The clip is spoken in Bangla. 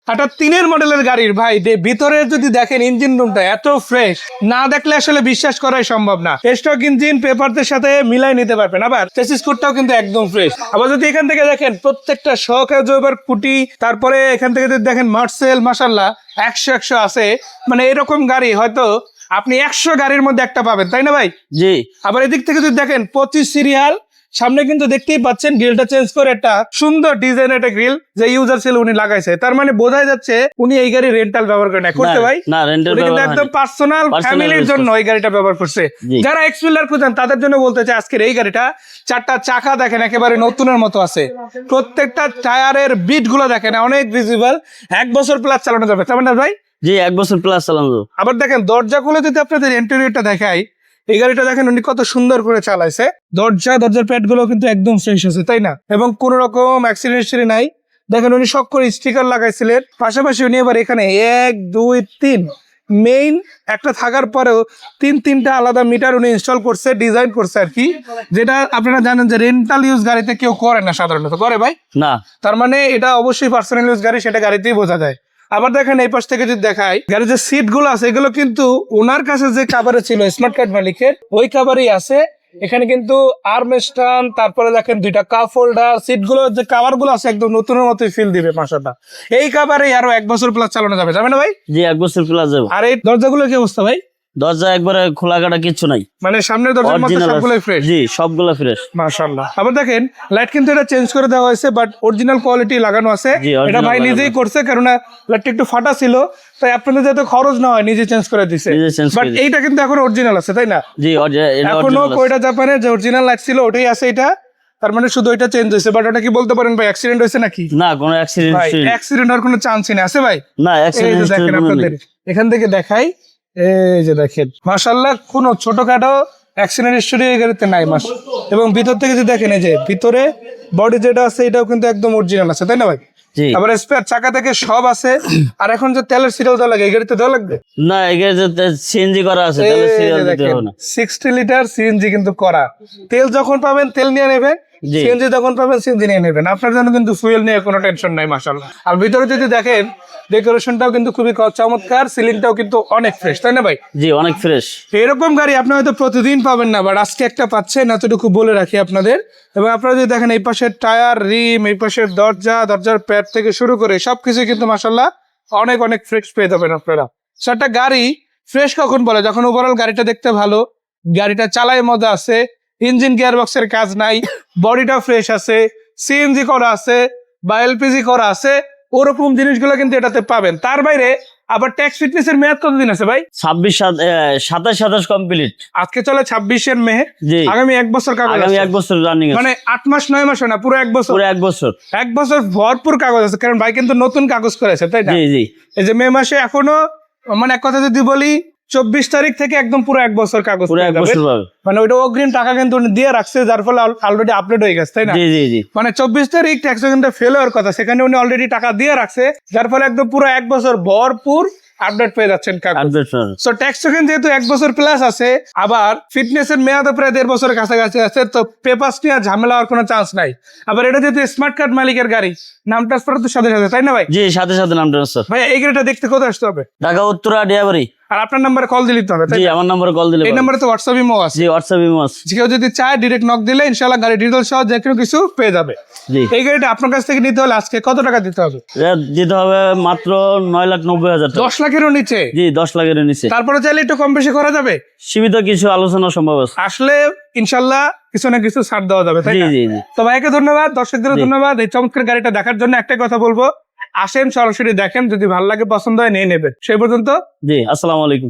একটা 3-এর মডেলের গাড়ির ভাই ভিতরে যদি দেখেন ইঞ্জিন রুমটা এত ফ্রেশ, না দেখলে আসলে বিশ্বাস করাই সম্ভব না। স্টক ইঞ্জিন পেপারদের সাথে মিলাই নিতে পারবেন। আবার চেসিস কোডটাও কিন্তু একদম ফ্রেশ। আবার যদি এখান থেকে দেখেন প্রত্যেকটা সহকার কুটি, তারপরে এখান থেকে যদি দেখেন মার্সেল, মাশাআল্লাহ 100 আছে। মানে এরকম গাড়ি হয়তো আপনি 100 গাড়ির মধ্যে একটা পাবেন, তাই না ভাই? জি। আবার এদিক থেকে যদি দেখেন 25 সিরিয়াল, সামনে কিন্তু দেখতেই পাচ্ছেন গ্রিলটা চেঞ্জ করে একটা সুন্দর ডিজাইন একটা গ্রিল যে ইউজার ছিল উনি লাগাইছে। তার মানে বোঝাই যাচ্ছে উনি এই গাড়ি রেন্টাল ব্যবহার করে না, করতে ভাই না, রেন্টাল কিন্তু একদম পার্সোনাল ফ্যামিলির জন্য এই গাড়িটা ব্যবহার করছে। যারা এক্সপিলার খুঁজেন তাদের জন্য বলতে চাই আজকের এই গাড়িটা 4টা চাকা দেখেন একেবারে নতুনের মতো আছে। প্রত্যেকটা টায়ারের বিট গুলো দেখেন অনেক ভিজিবল, 1 বছর প্লাস চালানো যাবে, তাই না ভাই? জি, 1 বছর প্লাস চালানো। আবার দেখেন দরজাগুলো যদি আপনাদের ইন্টেরিয়রটা দেখাই, এই গাড়িটা দেখেন উনি কত সুন্দর করে চালাইছে। দরজার প্যাড গুলো কিন্তু একদম ফ্রেশ আছে, তাই না? এবং কোন রকম অ্যাক্সিডেন্ট হিস্ট্রি নাই। দেখেন উনি শখ করে স্টিকার লাগাইছিলেন। পাশাপাশি উনি এবার এখানে 1 2 3 মেইন একটা থাকার পরেও 3টা আলাদা মিটার উনি ইনস্টল করছে, ডিজাইন করছে আর কি, যেটা আপনারা জানেন যে রেন্টাল ইউজ গাড়িতে কেউ করে না সাধারণত, করে ভাই? না। তার মানে এটা অবশ্যই পার্সোনাল ইউজ গাড়ি, সেটা গাড়িতেই বোঝা যায়। আবার দেখেন এই পাশ থেকে যদি দেখাই, গাড়ির যে সিট গুলো আছে এগুলো কিন্তু ওনার কাছে যে কাভারে ছিল স্মার্ট কার্ড মালিকের, ওই কাভারেই আছে। এখানে কিন্তু আর্মস্টান, তারপরে দেখেন 2টা কাপ হোল্ডার, সিট গুলো যে কাভার গুলো আছে একদম নতুনের মতোই ফিল দিবে মাশাআল্লাহ। এই কাভারে আরো 1 বছর প্লাস চালানো যাবে, যাবে না ভাই? জি, 1 বছর প্লাস যাবে। আর এই দরজাগুলো কি অবস্থা ভাই? দরজা একবারে খোলা কাটা কিছু নাই, মানে সামনের দরজার মধ্যে সবগুলোই ফ্রেশ। জি, সবগুলো ফ্রেশ মাশাআল্লাহ। আবার দেখেন লাইট কিন্তু এটা চেঞ্জ করে দেওয়া হয়েছে, বাট অরিজিনাল কোয়ালিটি লাগানো আছে। এটা ভাই নিজেই করছে, কারণ লাইটটা একটু ফাটা ছিল, তাই আপনাদের যাতে খরচ না হয় নিজে চেঞ্জ করে দিছে। বাট এইটা কিন্তু এখন অরিজিনাল আছে, তাই না? জি, এখনো কোয়টা জাপানের যে অরিজিনাল লাইট ছিল ওটাই আছে এটা। তার মানে শুধু এটা চেঞ্জ হয়েছে। বাট ওটা কি বলতে পারেন ভাই অ্যাক্সিডেন্ট হয়েছে নাকি? না, কোনো অ্যাক্সিডেন্ট ভাই অ্যাক্সিডেন্ট হওয়ার কোনো চান্সই নেই, আছে ভাই? না, অ্যাক্সিডেন্ট দেখেন আপনাদের এখান থেকে দেখাই, এই যে দেখেন মাশাআল্লাহ কোনো ছোটখাটো অ্যাক্সিডেন্ট হিস্টরি এই গাড়িতে নাই মাস। এবং ভিতর থেকে যদি দেখেন এই যে ভিতরে বডি যেটা আছে এটাও কিন্তু একদম অরিজিনাল আছে, তাই না ভাই? জি। আবার স্পেয়ার চাকা থেকে সব আছে। আর এখন যে তেলের সিরিয়াল দেওয়া লাগে এই গাড়িতে দেওয়া লাগবে না, এই গাড়িতে সিএনজি করা আছে, তাহলে সিরিয়াল দিতে হবে না। 60 লিটার সিএনজি কিন্তু করা। তেল যখন পাবেন তেল নিয়ে নেবেন, সিএনজি যখন পাবেন সিএনজি নিয়ে নেবেন। আপনার জন্য কিন্তু ফুয়েল নিয়ে কোনো টেনশন নাই মাশাআল্লাহ। আর ভিতরে যদি দেখেন ডেকোরেশনটাও কিন্তু খুবই চমৎকার, সিলিংটাও কিন্তু অনেক ফ্রেশ, তাই না ভাই? জি, অনেক ফ্রেশ। এরকম গাড়ি আপনি হয়তো প্রতিদিন পাবেন না, বাট আজকে একটা পাচ্ছেন, এতটুকু বলে রাখি আপনাদের। এবং আপনারা যদি দেখেন এই পাশের টায়ার, রিম, এই পাশের দরজার প্যাড থেকে শুরু করে সবকিছু কিন্তু মাশাআল্লাহ অনেক ফ্রেশ পেয়ে যাবেন আপনারা। একটা গাড়ি ফ্রেশ কখন বলে? যখন ওভারঅল গাড়িটা দেখতে ভালো, গাড়িটা চালায় মজা আছে, ইঞ্জিন গিয়ারবক্সের কাজ নাই, বডিটা ফ্রেশ আছে, সিএনজি করা আছে বা এলপিজি করা আছে, ওরকম জিনিসগুলো কিন্তু এটাতে পাবেন। তার বাইরে আবার ট্যাক্স ফিটনেসের মেয়াদ কতদিন আছে ভাই? 27 কমপ্লিট। আজকে চলে 26 মে। আগামী 1 বছর কাগজ, আগামী 1 বছর রানিং আছে। মানে 8 মাস 9 মাস না, পুরো 1 বছর। পুরো 1 বছর। 1 বছর ভরপুর কাগজ আছে, কারণ ভাই কিন্তু নতুন কাগজ করেছে, তাই না? জি জি। এই যে মে মাসে এখনো, মানে এক কথা যদি বলি 24 তারিখ থেকে একদম পুরো 1 বছর কাগজ, পুরো 1 বছর পাবে। মানে ওইটা অগ্রিম টাকা কিন্তু উনি দিয়ে রাখছে, যার ফলে অলরেডি আপডেট হয়ে গেছে, তাই না? জি জি জি। মানে 24 তারিখ ট্যাক্স কিন্তু ফেল হওয়ার কথা, সেখানে উনি অলরেডি টাকা দিয়ে রাখছে, যার ফলে একদম পুরো 1 বছর ভরপুর আপডেট পেয়ে যাচ্ছেন কাগজ। সো ট্যাক্স টোকেন যেহেতু 1 বছর প্লাস আছে, আবার ফিটনেসের মেয়াদও প্রায় 1.5 বছরের কাছাকাছি আছে, তো পেপারস নিয়ে ঝামেলা হওয়ার কোনো চান্স নাই। আবার এটা যেহেতু স্মার্ট কার্ড মালিকের গাড়ি, নাম ট্রান্সফার তো সাথে সাথে, তাই না ভাই? জি, সাথে সাথে নাম ট্রান্সফার। ভাই এই গাড়িটা দেখতে কোথায় আসতে হবে? ঢাকা উত্তরা ডিয়াবাড়ি। আর আপনার নাম্বারে কল দিতে হবে, তাই? জি, আমার নম্বরে কল দিলে। এই নম্বরে তো হোয়াটসঅ্যাপ ইমো আছে? জি, হোয়াটসঅ্যাপ ইমো আছে। কেউ যদি চায় ডাইরেক্ট নক দিলে ইনশাআল্লাহ গাড়ি ডিটেইলস সহ যে কোনো কিছু পেয়ে যাবে। জি। এই গাড়িটা আপনার কাছ থেকে নিতে হলে আজকে কত টাকা দিতে হবে? দিতে হবে মাত্র 9,90,000 টাকা। 10 লাখেরও নিচে? জি, 10 লাখের নিচে। তারপরে চাইলে একটু কম বেশি করা যাবে, সীমিত কিছু আলোচনা সম্ভব আছে। আসলে ইনশাআল্লাহ কিছু না কিছু ছাড় দেওয়া যাবে, তাই না? জি জি। তো ভাইকে ধন্যবাদ, দর্শকদের ধন্যবাদ। এই চমৎকার গাড়িটা দেখার জন্য একটাই কথা বলবো, আসেন সরাসরি দেখেন, যদি ভালো লাগে পছন্দ হয় নিয়ে নেবেন। সেই পর্যন্ত জি, আসসালামু আলাইকুম।